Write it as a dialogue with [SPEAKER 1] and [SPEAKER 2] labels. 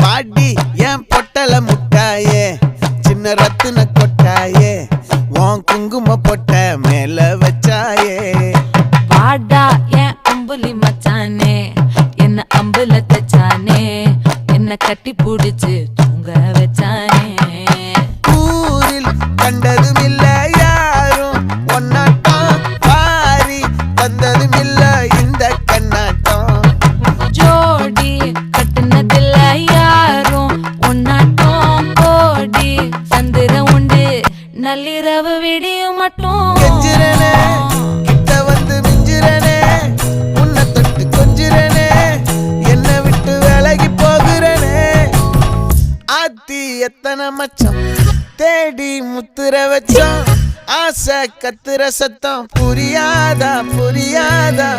[SPEAKER 1] பாடி என் பொட்டல முட்டாயே சின்ன ரத்தின கொட்டாயே உன் குங்கும பொட்ட மேல வச்சாயே
[SPEAKER 2] வாடா என் அம்புலி மச்சானே என்ன அம்புல தச்சானே என்ன கட்டி புடிச்சு தூங்க வச்சானே
[SPEAKER 1] ஊரில் கண்டதும் இல்ல யாரும் ஒன்னாட்டம் பாரி தந்ததும் இல்ல இந்த கண்ணாட்டம்
[SPEAKER 2] ஜோடி கட்டுனதில்ல யாரும் ஒன்னாட்டம் கோடி சந்திரம் உண்டு நள்ளிரவு விடியும் மட்டும்
[SPEAKER 1] கெஞ்சிரனே கிட்ட வந்து மிஞ்சிரனே உன்னை தொட்டு கொஞ்சிரனே என்னை விட்டு விலகி போகிறனே ஆத்தி எத்தனை மச்சம் தேடி முத்துற வச்சோம் ஆசை கத்துற சத்தம் புரியாதா புரியாதா